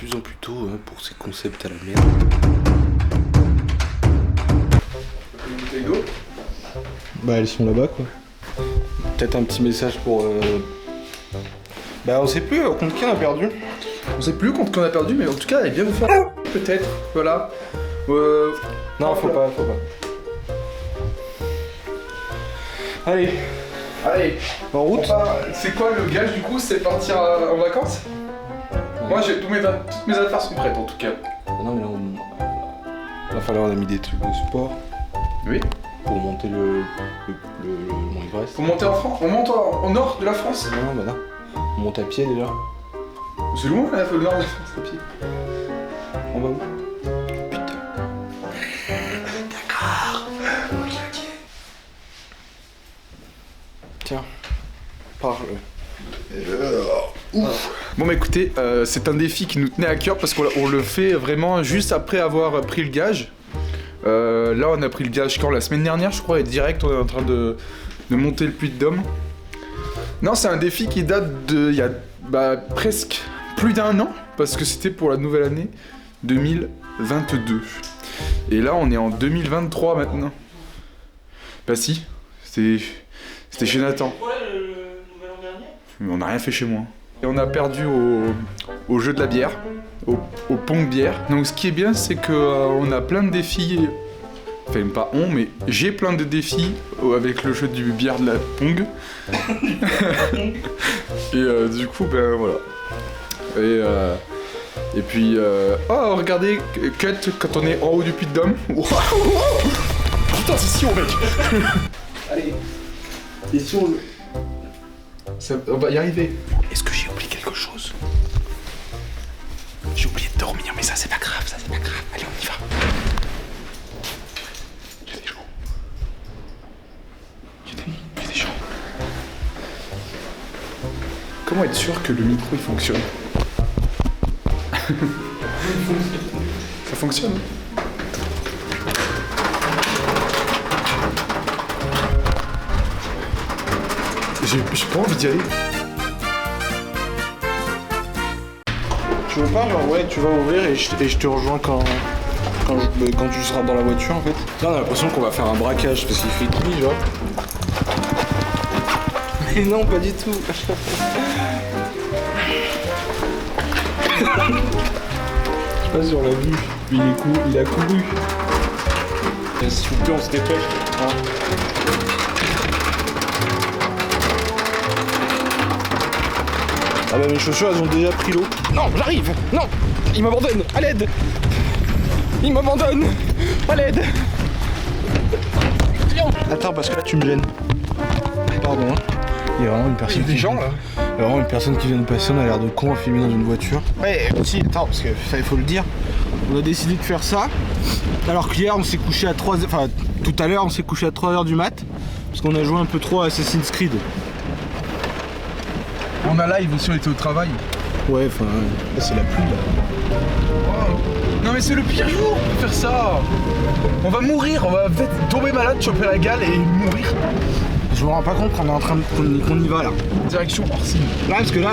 plus en plus tôt hein, pour ces concepts à la merde. Une bouteille d'eau. Bah elles sont là-bas quoi. Peut-être un petit message pour... Bah on sait plus contre qui on a perdu. On sait plus contre qui on a perdu, mais en tout cas, elle est bien vous faire peut-être. Voilà. Non, faut pas. Allez, Allez, en route. c'est quoi le gage du coup? C'est partir en vacances? Moi, toutes mes affaires sont prêtes en tout cas. Non mais là on a mis des trucs de sport Oui. pour monter le Mont Everest. Faut monter en France? On monte au nord de la France? Non, bah non. On monte à pied déjà. C'est loin là, le nord de la France à pied. En bas où? Tiens, parle. Bon bah écoutez, c'est un défi qui nous tenait à cœur parce qu'on le fait vraiment juste après avoir pris le gage. Là on a pris le gage quand? La semaine dernière je crois, et direct on est en train de monter le Puy de Dôme. Non, c'est un défi qui date de il y a presque plus d'1 an, parce que c'était pour la nouvelle année 2022. Et là on est en 2023 maintenant. Bah si, c'était chez Nathan. Ouais, le nouvel an dernier. Mais on n'a rien fait chez moi. Et on a perdu au jeu de la bière, au pong bière. Donc ce qui est bien, c'est que on a plein de défis. Enfin pas on, mais j'ai plein de défis avec le jeu du bière de la pong. Et du coup, ben voilà. Et puis, oh regardez, cut quand on est en haut du Puy de Dôme. Wow. Putain, c'est si haut, mec. Allez. Et si on... on va y arriver. Est-ce que j'ai oublié quelque chose? J'ai oublié de dormir, mais ça c'est pas grave, Allez, on y va. Il y a des gens. Il y a des gens. Comment être sûr que le micro il fonctionne? Ça fonctionne? J'ai pas envie d'y aller. Tu veux pas, genre, ouais, tu vas ouvrir et je te rejoins quand tu seras dans la voiture en fait. Là, on a l'impression qu'on va faire un braquage parce qu'il fait nuit, genre. Mais non, pas du tout. Je sais pas si on l'a vu, mais il a couru. S'il vous plaît, on se dépêche. Hein. Ah bah mes chaussures elles ont déjà pris l'eau. Non, j'arrive. Non, il m'abandonne. À l'aide. Il m'abandonne. À l'aide. Attends, parce que là tu me gênes. Pardon. Hein. Il y a vraiment une personne. Il y a des gens là. Il y a vraiment une personne qui vient de passer. On a l'air de con à filmer dans une voiture. Ouais, si. Attends, parce que ça il faut le dire. On a décidé de faire ça. Alors qu'hier on s'est couché à 3h. Enfin, tout à l'heure on s'est couché à 3h du mat. Parce qu'on a joué un peu trop à Assassin's Creed. On a live aussi, on était au travail. Ouais, enfin, là c'est la pluie là. Oh. Non mais c'est le pire jour pour faire ça. On va mourir, on va peut-être tomber malade, choper la gale et mourir. Je me rends pas compte qu'on est en train qu'on y va là. Direction Orsine. Là parce que là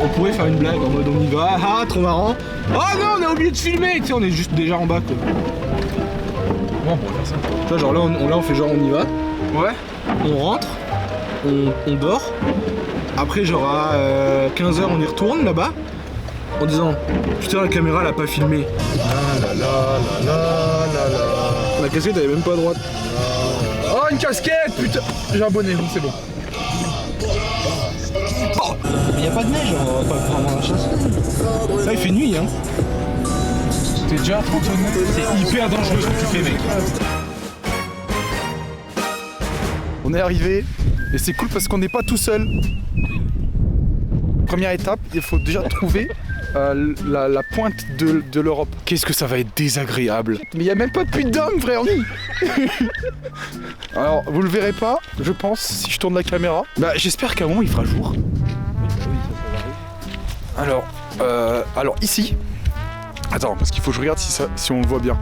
on pourrait faire une blague en mode on y va, ah trop marrant. Oh non, on a oublié de filmer, tu sais, on est juste déjà en bas quoi. Bon, on pourrait faire ça. Tu vois, genre là on fait genre on y va. Ouais. On rentre, on dort. Après genre à 15h on y retourne là-bas en disant putain la caméra elle a pas filmé. La casquette elle est même pas à droite. Oh une casquette putain. J'ai un bonnet, donc c'est bon. Oh mais y a pas de neige, on va pas prendre la chasse. Là il fait nuit hein. T'es déjà à 30 minutes. C'est hyper dangereux ce que tu fais, mec. On est arrivé et c'est cool parce qu'on n'est pas tout seul. Première étape, il faut déjà trouver la pointe de l'Europe. Qu'est-ce que ça va être désagréable. Mais il n'y a même pas de Puy de Dôme, frère. Alors, vous le verrez pas, je pense, si je tourne la caméra. Bah, j'espère qu'à un moment il fera jour. Alors ici. Attends, parce qu'il faut que je regarde si on le voit bien.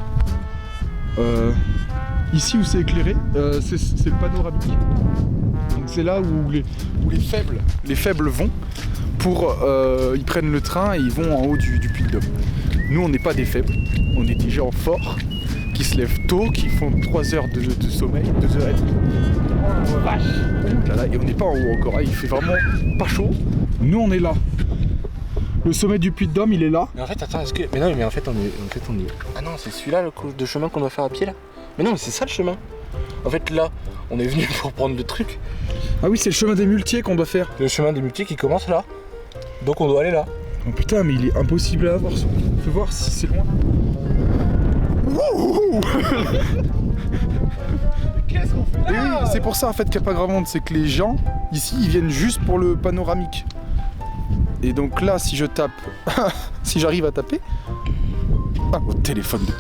Ici où c'est éclairé, c'est le panoramique. Donc c'est là où les faibles vont pour ils prennent le train et ils vont en haut du Puy-de-Dôme. Nous on n'est pas des faibles, on est des gens forts qui se lèvent tôt, qui font 3 heures de sommeil, 2 heures et demie. Oh vache! Là, là, et on n'est pas en haut encore, hein, il fait vraiment pas chaud. Nous on est là. Le sommet du Puy-de-Dôme il est là. Mais en fait, attends, est-ce que. Mais non, mais en fait, on est. Ah non, c'est celui-là le coup de chemin qu'on doit faire à pied là? Mais non, mais c'est ça le chemin. En fait, là, on est venu pour prendre le truc. Ah oui, c'est le chemin des muletiers qu'on doit faire. Le chemin des muletiers qui commence là. Donc on doit aller là. Oh putain, mais il est impossible à avoir. Fais voir si c'est loin. Wouhou. Qu'est-ce qu'on fait Et oui, c'est pour ça en fait qu'il n'y a pas grand monde, c'est que les gens ici ils viennent juste pour le panoramique. Et donc là, si je tape, si j'arrive à taper, ah votre téléphone de.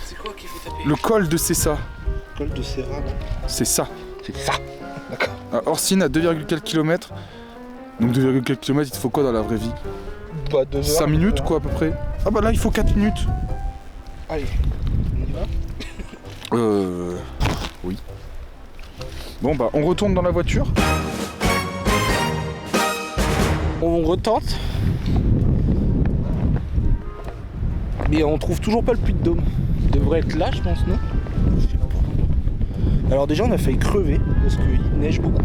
C'est quoi qu'il faut taper? Le col de Cessa. Col de Serra, non? C'est ça. C'est ça. D'accord. Orsine à 2,4 km. Donc 2,4 km, il te faut quoi dans la vraie vie? Bah, 2 heures. 5 minutes quoi à peu près. Ah bah là il faut 4 minutes. Allez, on y va? Oui. Bon bah on retourne dans la voiture. On retente. Mais on trouve toujours pas le Puy-de-Dôme. Il devrait être là, je pense, non? Je sais pas. Alors déjà on a failli crever parce qu'il neige beaucoup.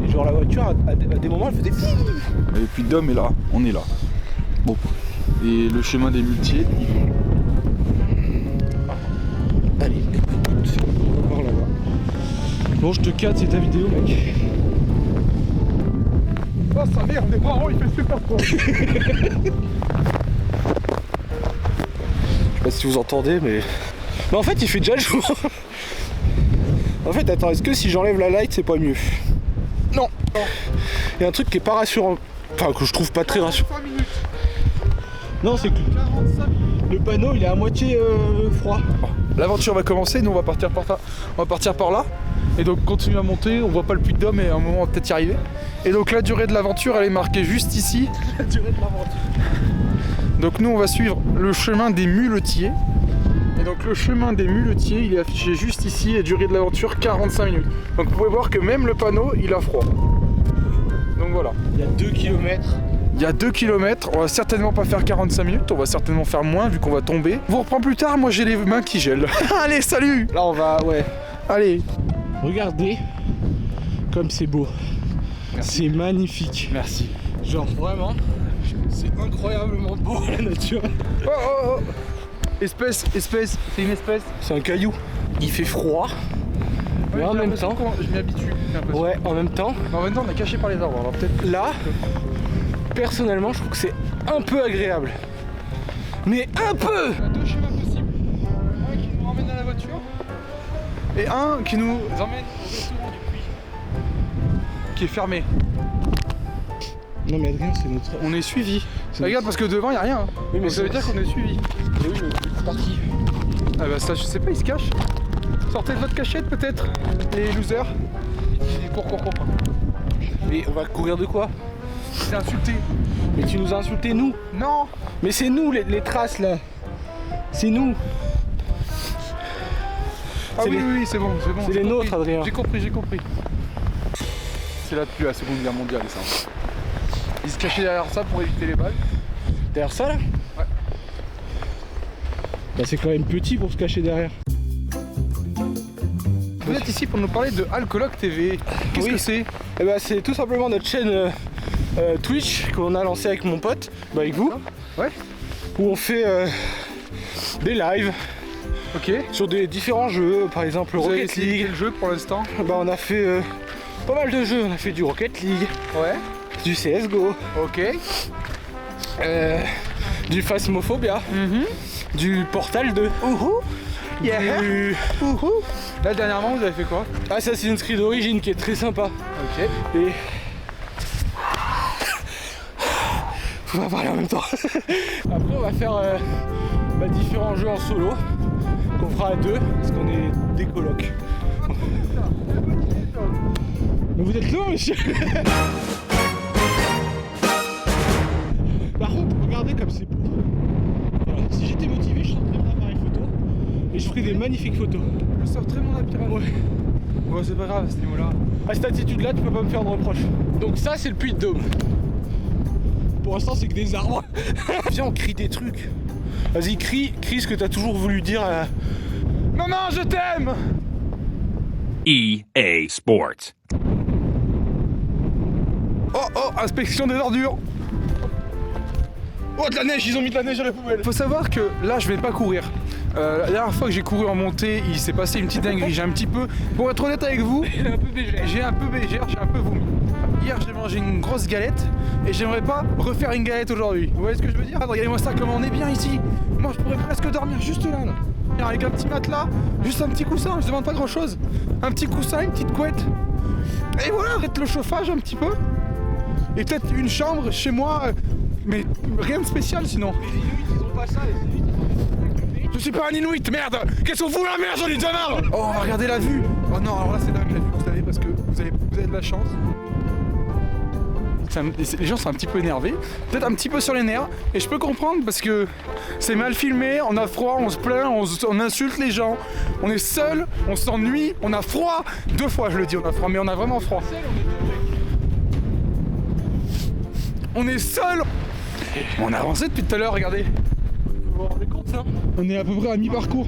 Et genre la voiture à des moments elle faisait. Et le Puy-de-Dôme est là, on est là. Bon. Et le chemin des muletiers, Allez, écoute, on va voir là-bas. Bon, je te cadre, c'est ta vidéo, mec. oh sa mère, des bras, il fait super froid. Je sais pas si vous entendez, mais en fait, il fait déjà le jour. En fait, attends, est-ce que si j'enlève la light, c'est pas mieux? Non. Il y a un truc qui est pas rassurant. Enfin, que je trouve pas très rassurant. 45 minutes. Non, c'est que 45 minutes. le panneau, il est à moitié froid. L'aventure va commencer, nous on va partir par là. Et donc continue à monter, on voit pas le Puy-de-Dôme et à un moment on va peut-être y arriver. Et donc la durée de l'aventure elle est marquée juste ici. La durée de l'aventure. Donc nous on va suivre le chemin des muletiers. Et donc le chemin des muletiers il est affiché juste ici et durée de l'aventure 45 minutes. Donc vous pouvez voir que même le panneau il a froid. Donc voilà. Il y a 2 km. Il y a 2 km, on va certainement pas faire 45 minutes, on va certainement faire moins vu qu'on va tomber. On vous reprend plus tard, moi j'ai les mains qui gèlent. Allez, salut. Là, on va, ouais. Allez. Regardez comme c'est beau. C'est magnifique. Merci. Genre vraiment, c'est incroyablement beau la nature. Oh oh oh. Espèce, c'est une espèce. C'est un caillou. Il fait froid. Mais en même temps, je m'y habitue. ouais, en même temps, Mais en même temps, on est caché par les arbres. Alors peut-être. là, personnellement, je trouve que c'est un peu agréable. Mais un peu. Il y a 2 schémas possibles. Un qui nous ramène à la voiture et un qui nous emmène au restaurant du Puy, qui est fermé. Non mais Adrien, c'est notre. On est suivi. C'est Regarde parce que devant il y a rien. Oui, mais ça veut dire qu'on est suivi. Mais oui, mais c'est parti. Ah bah ça je sais pas, il se cache. Sortez de votre cachette peut-être, les losers. Pourquoi Mais on va courir de quoi? C'est insulté. Mais tu nous as insulté nous. Non. Mais c'est nous les traces là. C'est nous. Ah C'est oui, les- oui, c'est bon. c'est j'ai les compris. nôtres, Adrien. J'ai compris. C'est là depuis la Seconde Guerre mondiale, ça. Ils se cachaient derrière ça pour éviter les balles. Derrière ça là? Ouais. Bah c'est quand même petit pour se cacher derrière. Vous êtes ici pour nous parler de Alcoologue TV. Qu'est-ce Oui. que c'est? Et bah c'est tout simplement notre chaîne Twitch qu'on a lancée avec mon pote, bah avec vous, Ouais. où on fait des lives Ok. sur des différents jeux, par exemple Vous avez Rocket essayé League. quel jeu pour l'instant? Bah on a fait pas mal de jeux, on a fait du Rocket League, Ouais. du CSGO, Ok. du Phasmophobia, du Portal 2, Yeah. du Là dernièrement vous avez fait quoi? Assassin's Creed Origins qui est très sympa. Ok. Et faut pas parler en même temps. Après on va faire différents jeux en solo qu'on fera à deux parce qu'on est des colocs. Mais vous êtes loin monsieur. Par contre regardez comme c'est beau. Voilà. Si j'étais motivé je sortirais mon appareil photo et je ferais des magnifiques photos. Je sors très mon appareil. Ouais. Bon, c'est pas grave à ce niveau-là. À cette attitude-là, tu peux pas me faire de reproche. Donc ça, c'est le Puy de Dôme. Pour l'instant, c'est que des arbres. Viens, on crie des trucs. Vas-y, crie ce que t'as toujours voulu dire à... Maman, je t'aime! EA Sports. Oh, inspection des ordures. Oh, de la neige, ils ont mis de la neige à la poubelle. Faut savoir que là, je vais pas courir. La dernière fois que j'ai couru en montée, il s'est passé une petite dinguerie. J'ai un petit peu, pour être honnête avec vous, j'ai un peu vomi. Hier, j'ai mangé une grosse galette et j'aimerais pas refaire une galette aujourd'hui. Vous voyez ce que je veux dire? Regardez-moi ça, comment on est bien ici. Moi, je pourrais presque dormir juste là. Avec un petit matelas, juste un petit coussin, je demande pas grand chose. Un petit coussin, une petite couette. Et voilà, arrête le chauffage un petit peu. Et peut-être une chambre chez moi, mais rien de spécial sinon. Les Inuits, ils ont pas ça, les Inuits. Je suis pas un Inuit, merde! Qu'est-ce qu'on fout là, merde, j'en ai déjà marre! Oh, on va regarder la vue! Oh non, alors là c'est dingue la vue, vous savez, parce que vous avez de la chance. Les gens sont un petit peu énervés, peut-être un petit peu sur les nerfs, et je peux comprendre parce que c'est mal filmé, on a froid, on se plaint, on insulte les gens, on est seul, on s'ennuie, on a froid! 2 fois je le dis, on a froid, mais on a vraiment froid. On est seul! On a avancé depuis tout à l'heure, regardez! Vous vous rendez compte, ça? On est à peu près à mi-parcours.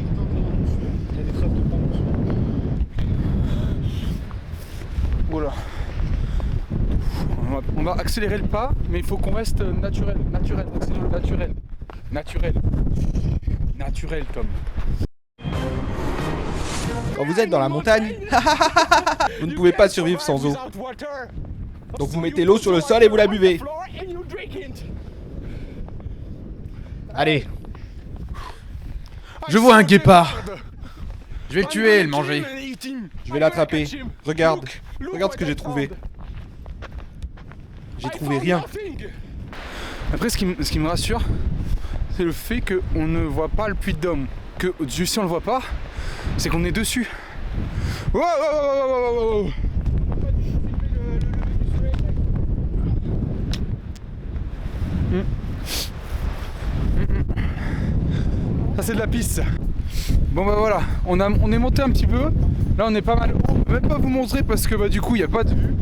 Il y a des trappes de pont. Voilà. On va accélérer le pas, mais il faut qu'on reste naturel, Tom. Quand vous êtes dans la montagne, vous ne pouvez pas survivre sans eau. Donc vous mettez l'eau sur le sol et vous la buvez. Allez. Je vois un guépard. Je vais le tuer et le manger. Je vais l'attraper. Regarde ce que j'ai trouvé. J'ai trouvé rien. Après, ce qui me rassure, c'est le fait qu'on ne voit pas le Puy de Dôme. Que si on le voit pas, c'est qu'on est dessus. Wow, wow, wow, wow. Ça c'est de la piste. Bon bah voilà, on est monté un petit peu. Là on est pas mal haut. Je vais même pas vous montrer parce que bah du coup il n'y a pas de vue.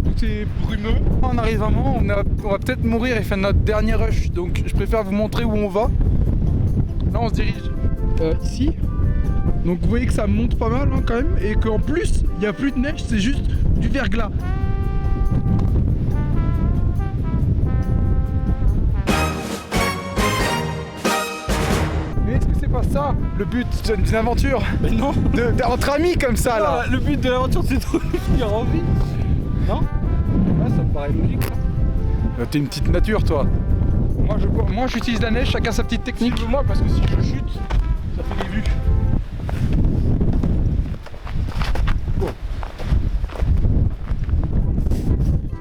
Tout est brumeux. On arrive à un moment, on va peut-être mourir et faire notre dernier rush. Donc je préfère vous montrer où on va. Là on se dirige ici. Donc vous voyez que ça monte pas mal hein, quand même. Et qu'en plus il n'y a plus de neige, c'est juste du verglas. Est-ce que c'est pas ça le but d'une aventure? Mais non. Entre amis comme ça là. Le but de l'aventure c'est de finir en vie. Non? Ouais, ça me paraît logique. T'es une petite nature toi. Moi j'utilise la neige, chacun sa petite technique. Moi parce que si je chute, ça fait des vues. Bon.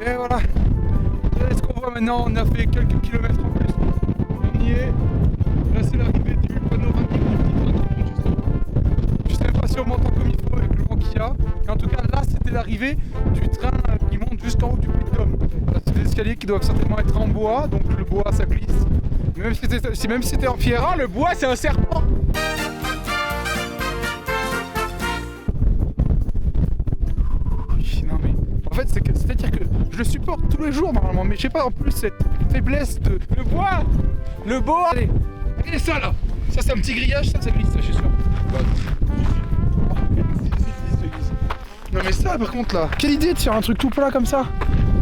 Et voilà. Et ce qu'on voit maintenant, on a fait quelques kilomètres en plus. On y est. Là c'est l'arrivée du panoramique du petit train qui monte juste là. Je sais même pas si on m'entend comme il faut avec le vent qu'il y a. Mais en tout cas là c'était l'arrivée du train qui monte jusqu'en haut du Puy de Dôme. C'est des escaliers qui doivent certainement être en bois, donc le bois ça glisse. Même si c'était en pierre. Ah, le bois c'est un serpent. Non mais en fait c'est-à-dire que je le supporte tous les jours normalement, mais je sais pas en plus cette faiblesse de le bois. Allez ça là, ça c'est un petit grillage, ça glisse, ça je suis sûr. Non mais ça par contre là, quelle idée de faire un truc tout plat comme ça,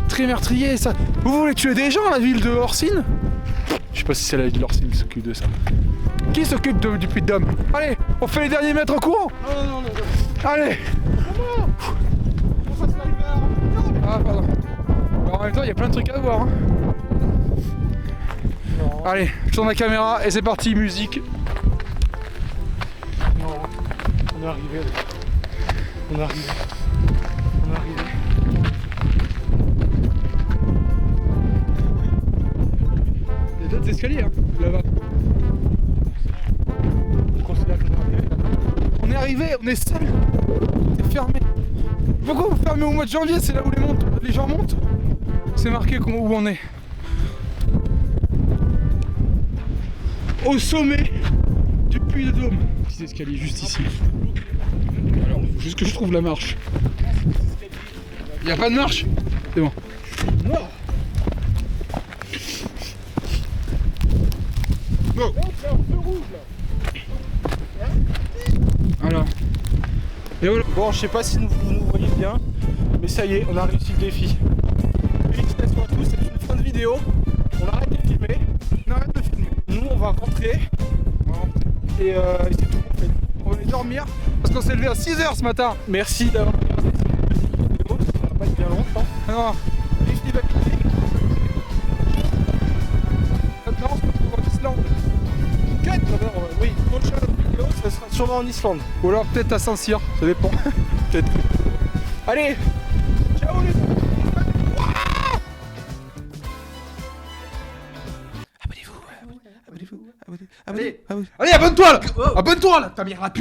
très meurtrier ça. Vous voulez tuer des gens la ville de Orsine? Je sais pas si c'est la ville d'Orsine qui s'occupe de ça. Qui s'occupe du Puy de Dôme? Allez, on fait les derniers mètres en courant. Non. Allez. Ah pardon. Alors, en même temps il y a plein de trucs à voir hein. Allez, je tourne la caméra et c'est parti, musique. Non, on est arrivé. On est arrivé. Il y a d'autres escaliers hein, là-bas. Je considère qu'on est arrivé. On est arrivé, on est seul. C'est fermé. Pourquoi vous fermez au mois de janvier? C'est là où les gens montent. C'est marqué où on est. Au sommet du Puy de Dôme. Petit escalier juste ici. Alors, Juste que je trouve la marche. Y a pas de marche? C'est bon. Non. Go. Voilà. Et voilà. Bon, je sais pas si vous nous voyez bien, mais ça y est, on a réussi le défi. Félicitations à tous, c'est une fin de vidéo. On arrête de filmer. On arrête de filmer. Nous, on va rentrer. Et c'est tout en fait. On va aller dormir parce qu'on s'est levé à 6h ce matin. Merci d'avoir regardé cette vidéo. Ça va pas être bien long, je pense. Alors, Défi validé. maintenant on se retrouve en Islande. Oui, prochaine vidéo, ça sera sûrement en Islande. Ou alors peut-être à Saint-Cyr, ça dépend. Peut-être. Allez, ciao les Abonnez-vous. Allez, abonne-toi là. Abonne-toi là, ta mère la pute.